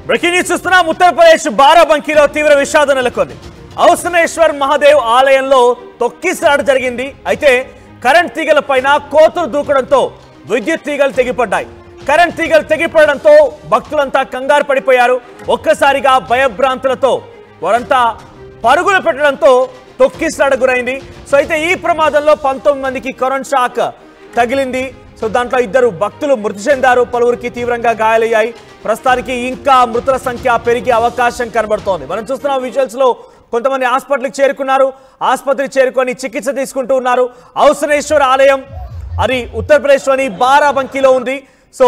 Breaking news చూస్తున్నాం. ఉత్తరప్రదేశ్ బారాబంకీలో తీవ్ర విషాదం నెలకొంది. ఔసనేశ్వర్ మహాదేవ్ ఆలయంలో తొక్కిసలాట జరిగింది. అయితే కరెంట్ తీగల పైన కోతులు దూకడంతో విద్యుత్ తీగలు తెగిపడ్డాయి. కరెంట్ తీగలు తెగిపడడంతో భక్తులంతా కంగారు పడిపోయారు. ఒక్కసారిగా భయభ్రాంతులతో వారంతా పరుగులు పెట్టడంతో తొక్కిసలాట గురైంది. సో అయితే ఈ ప్రమాదంలో 19 మందికి కరెంట్ షాక్ తగిలింది. సో దాంట్లో 2 భక్తులు మృతి చెందారు, పలువురికి తీవ్రంగా గాయాలయ్యాయి. ప్రస్తుతానికి ఇంకా మృతుల సంఖ్య పెరిగే అవకాశం కనబడుతోంది. మనం చూస్తున్నాం విజువల్స్ లో కొంతమంది హాస్పిటల్కి చేరుకున్నారు. ఆసుపత్రికి చేరుకొని చికిత్స తీసుకుంటూ ఉన్నారు. ఔసనేశ్వర్ ఆలయం అది ఉత్తరప్రదేశ్లోని బారాబంకీలో ఉంది. సో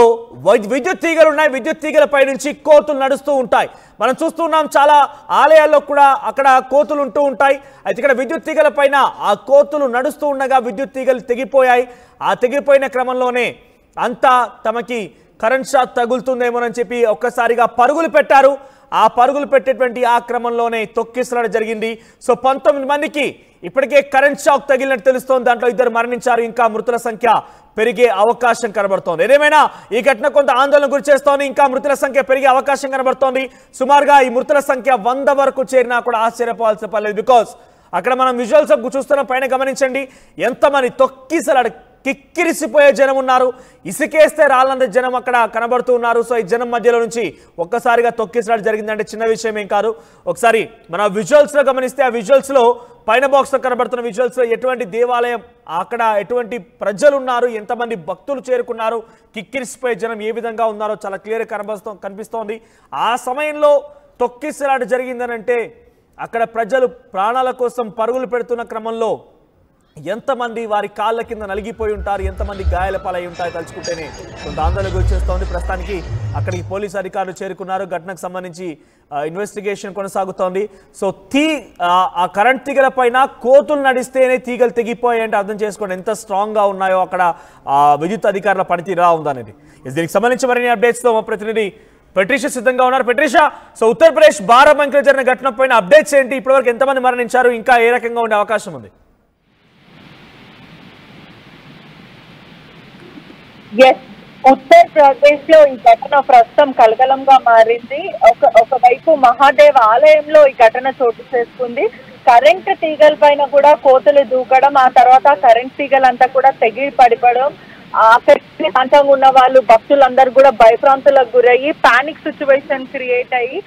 విద్యుత్ తీగలు ఉన్నాయి. విద్యుత్ తీగలపై నుంచి కోతులు నడుస్తూ ఉంటాయి. మనం చూస్తున్నాం చాలా ఆలయాల్లో కూడా అక్కడ కోతులు ఉంటూ ఉంటాయి. అయితే ఇక్కడ విద్యుత్ తీగల పైన ఆ కోతులు నడుస్తూ ఉండగా విద్యుత్ తీగలు తెగిపోయాయి. ఆ తెగిపోయిన క్రమంలోనే అంతా తమకి కరెంట్ షాక్ తగులుతుందేమోనని చెప్పి ఒక్కసారిగా పరుగులు పెట్టారు. ఆ పరుగులు పెట్టేటువంటి ఆ క్రమంలోనే తొక్కిసలాట జరిగింది. సో 19 మందికి ఇప్పటికే కరెంట్ షాక్ తగిలినట్టు తెలుస్తోంది. దాంట్లో 2 మరణించారు. ఇంకా మృతుల సంఖ్య పెరిగే అవకాశం కనబడుతోంది. ఏదేమైనా ఈ ఘటన కొంత ఆందోళన గురి చేస్తోంది. ఇంకా మృతుల సంఖ్య పెరిగే అవకాశం కనబడుతోంది. సుమారుగా ఈ మృతుల సంఖ్య 100 వరకు చేరినా కూడా ఆశ్చర్యపోవాల్సిన పర్లేదు. బికాస్ అక్కడ మనం విజువల్స్ చూస్తున్న పైన గమనించండి, ఎంతమంది తొక్కిసలాట కిక్కిరిసిపోయే జనం ఉన్నారు. ఇసుకేస్తే రాళ్ళంత జనం అక్కడ కనబడుతూ ఉన్నారు. సో ఈ జనం మధ్యలో నుంచి ఒక్కసారిగా తొక్కిసలాట జరిగిందంటే చిన్న విషయం ఏం కాదు. ఒకసారి మన విజువల్స్ లో గమనిస్తే ఆ విజువల్స్ లో పైన బాక్స్ లో కనబడుతున్న విజువల్స్ లో ఎటువంటి దేవాలయం, అక్కడ ఎటువంటి ప్రజలు ఉన్నారు, ఎంతమంది భక్తులు చేరుకున్నారు, కిక్కిరిసిపోయే జనం ఏ విధంగా ఉన్నారో చాలా క్లియర్ కనిపిస్తోంది. ఆ సమయంలో తొక్కిసలాట జరిగిందనంటే అక్కడ ప్రజలు ప్రాణాల కోసం పరుగులు పెడుతున్న క్రమంలో ఎంతమంది వారి కాళ్ళ కింద నలిగిపోయి ఉంటారు, ఎంతమంది గాయాల పాలై ఉంటాయి తలుచుకుంటేనే కొంత ఆందోళన గురిచేస్తోంది. ప్రస్తుతానికి అక్కడికి పోలీసు అధికారులు చేరుకున్నారు. ఘటనకు సంబంధించి ఇన్వెస్టిగేషన్ కొనసాగుతోంది. సో ఆ కరెంట్ తీగల పైన కోతులు నడిస్తేనే తీగలు తెగిపోయాయంటే అర్థం చేసుకోండి ఎంత స్ట్రాంగ్గా ఉన్నాయో అక్కడ విద్యుత్ అధికారుల పనితీరు ఎలా ఉందనేది. దీనికి సంబంధించి మరిన్ని అప్డేట్స్తో మా ప్రతినిధి పెట్రిషా సిద్ధంగా ఉన్నారు. పెట్రిషా, సో ఉత్తరప్రదేశ్ బారాబంకీలో జరిగిన ఘటన పైన అప్డేట్స్ ఏంటి? ఇప్పటివరకు ఎంతమంది మరణించారు, ఇంకా ఏ రకంగా ఉండే అవకాశం ఉంది? ఉత్తరప్రదేశ్ లో ఈ ఘటన ప్రస్తుతం కలకలంగా మారింది. ఒకవైపు మహాదేవ్ ఆలయంలో ఈ ఘటన చోటు చేసుకుంది. కరెంట్ తీగల పైన కూడా కోతులు దూకడం, ఆ తర్వాత కరెంట్ తీగలంతా కూడా తెగి పడిపోవడం, అక్కడికి ప్రాంతంగా ఉన్న వాళ్ళు భక్తులందరూ కూడా భయప్రాంతులకు గురయ్యి పానిక్ సిచ్యువేషన్ క్రియేట్ అయ్యి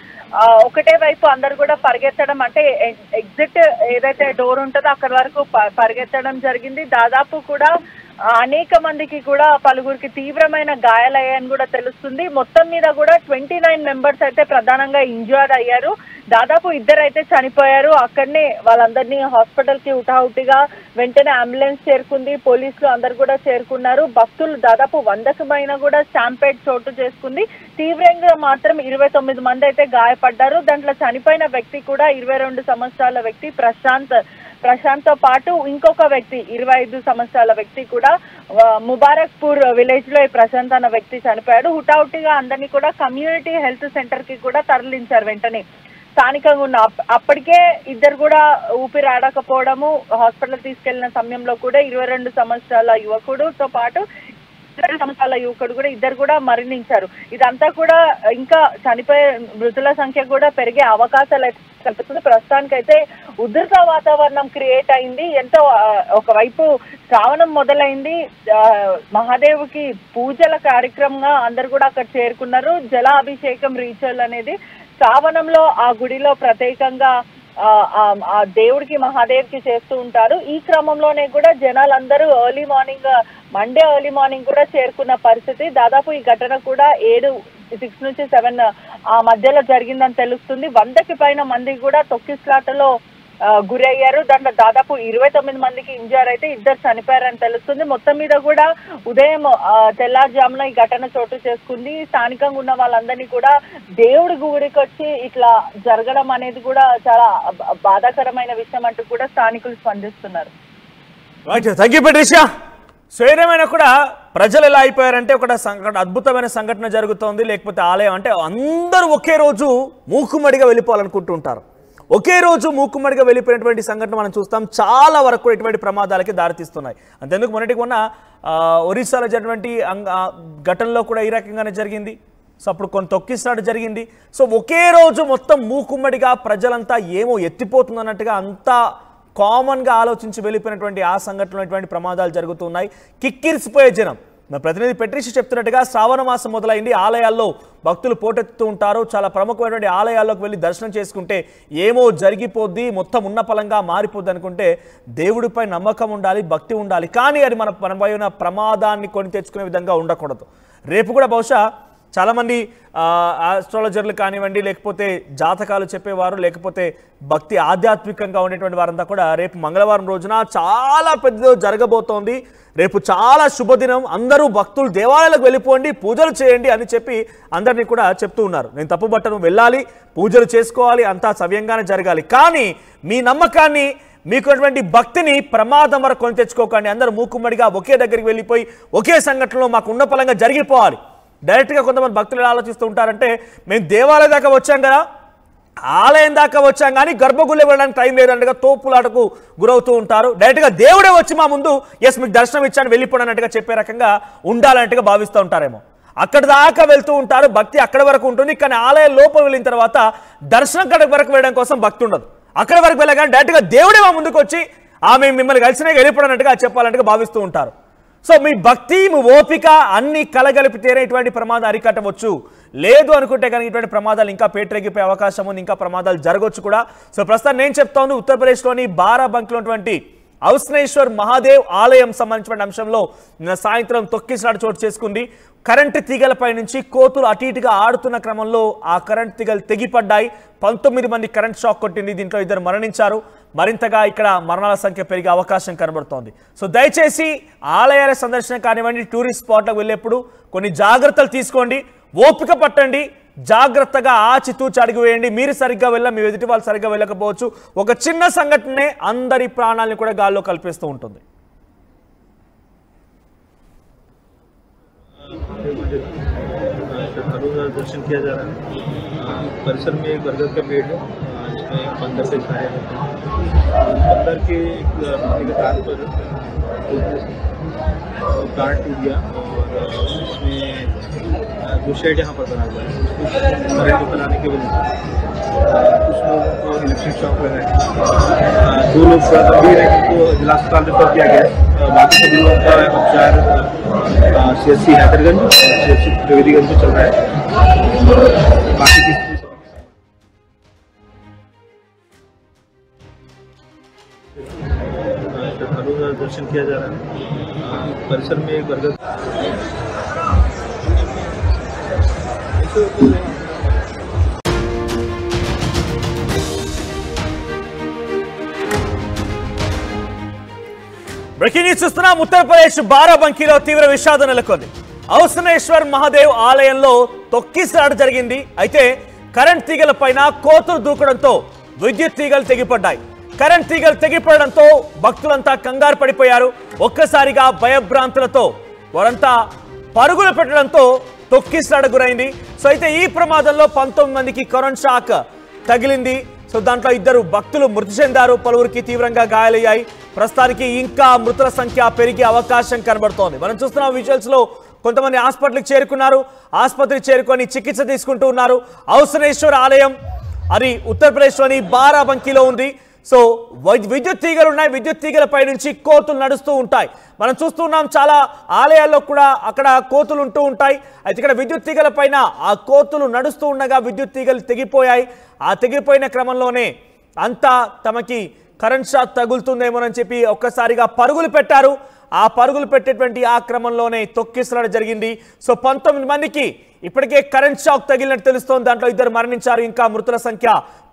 ఒకటే వైపు అందరు కూడా పరిగెత్తడం, అంటే ఎగ్జిట్ ఏదైతే డోర్ ఉంటుందో అక్కడి వరకు పరిగెత్తడం జరిగింది. దాదాపు కూడా అనేక మందికి కూడా పలువురికి తీవ్రమైన గాయాలయ్యాయని కూడా తెలుస్తుంది. మొత్తం మీద కూడా 29 మెంబర్స్ అయితే ప్రధానంగా ఇంజూర్డ్ అయ్యారు. దాదాపు 2 అయితే చనిపోయారు. అక్కడనే వాళ్ళందరినీ హాస్పిటల్ కి హుటాహుటిగా వెంటనే అంబులెన్స్ చేరుకుంది. పోలీసులు అందరు కూడా చేరుకున్నారు. భక్తులు దాదాపు 100కి పైన కూడా స్టాంపేడ్ చోటు చేసుకుంది. తీవ్రంగా మాత్రం 29 మంది అయితే గాయపడ్డారు. దాంట్లో చనిపోయిన వ్యక్తి కూడా 22 సంవత్సరాల వ్యక్తి ప్రశాంత్ తో పాటు ఇంకొక వ్యక్తి 25 సంవత్సరాల వ్యక్తి కూడా ముబారక్పూర్ విలేజ్ లో ప్రశాంత్ అన్న వ్యక్తి చనిపోయాడు. హుటాహుటిగా అందరినీ కూడా కమ్యూనిటీ హెల్త్ సెంటర్ కి కూడా తరలించారు. వెంటనే స్థానికంగా ఉన్న అప్పటికే 2 కూడా ఊపిరి ఆడకపోవడము, హాస్పిటల్ తీసుకెళ్లిన సమయంలో కూడా 22 సంవత్సరాల యువకుడుతో పాటు 20 సంవత్సరాల యువకుడు కూడా 2 కూడా మరణించారు. ఇదంతా కూడా ఇంకా చనిపోయే మృతుల సంఖ్య కూడా పెరిగే అవకాశాలు అయితే కనిపిస్తుంది. ప్రస్తుతానికైతే ఉధృత వాతావరణం క్రియేట్ అయింది. ఎంతో ఒకవైపు శ్రావణం మొదలైంది. మహాదేవుకి పూజల కార్యక్రమంగా అందరు కూడా అక్కడ చేరుకున్నారు. జలాభిషేకం రీచల్ అనేది శ్రావణంలో ఆ గుడిలో ప్రత్యేకంగా ఆ దేవుడికి మహాదేవ్కి చేస్తూ ఉంటారు. ఈ క్రమంలోనే కూడా జనాలందరూ మండే ఎర్లీ మార్నింగ్ కూడా చేరుకున్న పరిస్థితి. దాదాపు ఈ ఘటన కూడా 6 నుంచి 7 ఆ మధ్యలో జరిగిందని తెలుస్తుంది. 100కి పైన మంది కూడా తొక్కిసలాటలో గురి అయ్యారు. దాంట్లో దాదాపు 29 మందికి ఇంజూర్ అయితే 2 చనిపోయారని తెలుస్తుంది. మొత్తం మీద కూడా ఉదయం తెల్లారుజామున ఈ ఘటన చోటు చేసుకుంది. స్థానికంగా ఉన్న వాళ్ళందరినీ కూడా దేవుడి గుడికి వచ్చి ఇట్లా జరగడం అనేది కూడా చాలా బాధాకరమైన విషయం అంటూ కూడా స్థానికులు స్పందిస్తున్నారు. సో ఏదేమైనా కూడా ప్రజలు ఎలా అయిపోయారంటే ఒక అద్భుతమైన సంఘటన జరుగుతోంది, లేకపోతే ఆలయం అంటే అందరూ ఒకే రోజు మూకుమ్మడిగా వెళ్ళిపోవాలనుకుంటూ ఉంటారు. ఒకే రోజు మూకుమ్మడిగా వెళ్ళిపోయినటువంటి సంఘటన మనం చూస్తాం. చాలా వరకు ఇటువంటి ప్రమాదాలకి దారితీస్తున్నాయి. అంతేందుకు మొన్న ఒరిస్సాలో జరిగినటువంటి ఘటనలో కూడా ఈ రకంగానే జరిగింది. సో అప్పుడు కొన్ని తొక్కిసలాట జరిగింది. సో ఒకే రోజు మొత్తం మూకుమ్మడిగా ప్రజలంతా ఏమో ఎత్తిపోతుందన్నట్టుగా అంతా కామన్గా ఆలోచించి వెళ్ళిపోయినటువంటి ఆ సంఘటనటువంటి ప్రమాదాలు జరుగుతున్నాయి. కిక్కిరిసిపోయే జనం. మా ప్రతినిధి పెట్రిషి చెప్తున్నట్టుగా శ్రావణ మాసం మొదలైంది. ఆలయాల్లో భక్తులు పోటెత్తుతూ ఉంటారు. చాలా ప్రముఖమైనటువంటి ఆలయాల్లోకి వెళ్ళి దర్శనం చేసుకుంటే ఏమో జరిగిపోద్ది, మొత్తం ఉన్న పలంగా మారిపోద్ది అనుకుంటే దేవుడిపై నమ్మకం ఉండాలి, భక్తి ఉండాలి. కానీ అది మనపై ఉన్న ప్రమాదాన్ని కొని తెచ్చుకునే విధంగా ఉండకూడదు. రేపు కూడా బహుశా చాలామంది ఆస్ట్రాలజర్లు కానివ్వండి, లేకపోతే జాతకాలు చెప్పేవారు, లేకపోతే భక్తి ఆధ్యాత్మికంగా ఉండేటువంటి వారంతా కూడా రేపు మంగళవారం రోజున చాలా పెద్దదో జరగబోతోంది. రేపు చాలా శుభదినం, అందరూ భక్తులు దేవాలయాలకు వెళ్ళిపోండి, పూజలు చేయండి అని చెప్పి అందరినీ కూడా చెప్తూ ఉన్నారు. నేను తప్పుబట్టను, వెళ్ళాలి, పూజలు చేసుకోవాలి, అంతా సవ్యంగానే జరగాలి. కానీ మీ నమ్మకాన్ని, మీకున్నటువంటి భక్తిని ప్రమాదం వరకు కొని తెచ్చుకోకండి. అందరూ మూకుమ్మడిగా ఒకే దగ్గరికి వెళ్ళిపోయి ఒకే సంఘటనలో మాకు ఉన్న పలంగా జరిగిపోవాలి. డైరెక్ట్గా కొంతమంది భక్తులు ఎలా ఆలోచిస్తూ ఉంటారంటే, మేము దేవాలయం దాకా వచ్చాం కదా, ఆలయం దాకా వచ్చాం కానీ గర్భగుడిలో వెళ్ళడానికి టైం లేదన్నట్టుగా తోపులాటకు గురవుతూ ఉంటారు. డైరెక్ట్గా దేవుడే వచ్చి మా ముందు ఎస్ మీకు దర్శనం ఇచ్చాను వెళ్ళిపోవడం అన్నట్టుగా చెప్పే రకంగా ఉండాలన్నట్టుగా భావిస్తూ ఉంటారేమో. అక్కడ దాకా వెళ్తూ ఉంటారు, భక్తి అక్కడ వరకు ఉంటుంది. కానీ ఆలయం లోపల వెళ్ళిన తర్వాత దర్శనం కడ వరకు వెళ్ళడం కోసం భక్తి ఉండదు. అక్కడ వరకు వెళ్ళగానే డైరెక్ట్గా దేవుడే మా ముందుకు వచ్చి మేము మిమ్మల్ని కలిసినా వెళ్ళిపోవడన్నట్టుగా చెప్పాలన్నట్టుగా భావిస్తూ ఉంటారు. సో మీ భక్తి, మీ ఓపిక అన్ని కలగలిపితేనే ఇటువంటి ప్రమాదం అరికట్టవచ్చు. లేదు అనుకుంటే కనుక ఇటువంటి ప్రమాదాలు ఇంకా పేటరెగిపోయే అవకాశం ఉంది, ఇంకా ప్రమాదాలు జరగవచ్చు కూడా. సో ప్రస్తుతం నేను చెప్తా ఉంది, ఉత్తరప్రదేశ్లోని బారాబంకిలో ఉన్నటువంటి ఔస్నేశ్వర్ మహాదేవ్ ఆలయం సంబంధించిన అంశంలో నిన్న సాయంత్రం తొక్కిసలాట చోటు చేసుకుంది. కరెంటు తీగలపై నుంచి కోతులు అటు ఇటుగా ఆడుతున్న క్రమంలో ఆ కరెంట్ తీగలు తెగిపడ్డాయి. 19 మంది కరెంట్ షాక్ కొట్టింది. దీంట్లో 2 మరణించారు. మరింతగా ఇక్కడ మరణాల సంఖ్య పెరిగే అవకాశం కనబడుతోంది. సో దయచేసి ఆలయాల సందర్శన కానివ్వండి, టూరిస్ట్ స్పాట్లకు వెళ్ళేప్పుడు కొన్ని జాగ్రత్తలు తీసుకోండి, ఓపిక పట్టండి, జాగ్రత్తగా ఆచితూచి అడుగు వేయండి. మీరు సరిగ్గా మీ ఎదుటి వాళ్ళు సరిగ్గా వెళ్ళకపోవచ్చు. ఒక చిన్న సంఘటనే అందరి ప్రాణాలను కూడా గాల్లో కల్పిస్తూ ఉంటుంది. श्रद्धालुओं का दर्शन किया जा रहा है। परिसर में एक बरगद का पेड़ है, इसमें बंदर से छाया होता है। बंदर के एक तार पर तार टूट गया और इसमें जो शेड यहाँ पर बना हुआ है उसको करंट बनाने की वजह से कुछ लोगों को इलेक्ट्रिक शॉक लगा है। 2 लोग गंभीर है, जिनको जिला अस्पताल रेफर किया गया है। बाकी सभी लोगों का उपचार CSC हैदरगंज, CSC त्रिवेदीगंज में चल रहा है। बाकी की श्रद्धालुओं का दर्शन किया जा रहा है। परिसर में एक बरगद బ్రేకింగ్ న్యూస్ చూస్తున్నాం. ఉత్తరప్రదేశ్ బారాబంకీలో తీవ్ర విషాదం నెలకొంది. ఔస్నేశ్వర్ మహాదేవ్ ఆలయంలో తొక్కిసలాట జరిగింది. అయితే కరెంట్ తీగల పైన కోతులు దూకడంతో విద్యుత్ తీగలు తెగిపడ్డాయి. కరెంట్ తీగలు తెగిపడడంతో భక్తులంతా కంగారు పడిపోయారు. ఒక్కసారిగా భయభ్రాంతులతో వారంతా పరుగులు పెట్టడంతో తొక్కిసలాట గురైంది. సో అయితే ఈ ప్రమాదంలో 19 మందికి కరెంట్ షాక్ తగిలింది. సో దాంట్లో 2 భక్తులు మృతి చెందారు, పలువురికి తీవ్రంగా గాయాలయ్యాయి. ప్రస్తుతానికి ఇంకా మృతుల సంఖ్య పెరిగే అవకాశం కనబడుతోంది. మనం చూస్తున్న విజువల్స్ లో కొంతమంది హాస్పిటల్కి చేరుకున్నారు, ఆసుపత్రికి చేరుకొని చికిత్స తీసుకుంటూ ఉన్నారు. ఔస్నేశ్వర్ ఆలయం అది ఉత్తరప్రదేశ్లోని బారాబంకీలో ఉంది. సో విద్యుత్ తీగలు ఉన్నాయి, విద్యుత్ తీగలపై నుంచి కోతులు నడుస్తూ ఉంటాయి. మనం చూస్తున్నాం చాలా ఆలయాల్లో కూడా అక్కడ కోతులు ఉంటూ ఉంటాయి. అయితే ఇక్కడ విద్యుత్ తీగల పైన ఆ కోతులు నడుస్తూ ఉండగా విద్యుత్ తీగలు తెగిపోయాయి. ఆ తెగిపోయిన క్రమంలోనే అంతా తమకి కరెంట్ షాక్ తగులుతుందేమోనని చెప్పి ఒక్కసారిగా పరుగులు పెట్టారు. ఆ పరుగులు పెట్టేటువంటి ఆ క్రమంలోనే తొక్కిసలాట జరిగింది. సో 19 మందికి ఇప్పటికే కరెంట్ షాక్ తగిలినట్టు తెలుస్తోంది. దాంట్లో 2 మరణించారు. ఇంకా మృతుల సంఖ్య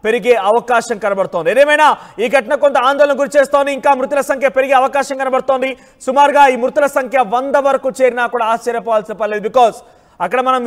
పెరిగే అవకాశం కనబడుతోంది. ఏదేమైనా ఈ ఘటన కొంత ఆందోళన గురి చేస్తోంది. ఇంకా మృతుల సంఖ్య పెరిగే అవకాశం కనబడుతోంది. సుమారుగా ఈ మృతుల సంఖ్య 100 వరకు చేరినా కూడా ఆశ్చర్యపోవాల్సిన పర్లేదు. బికాస్ అక్కడ మనం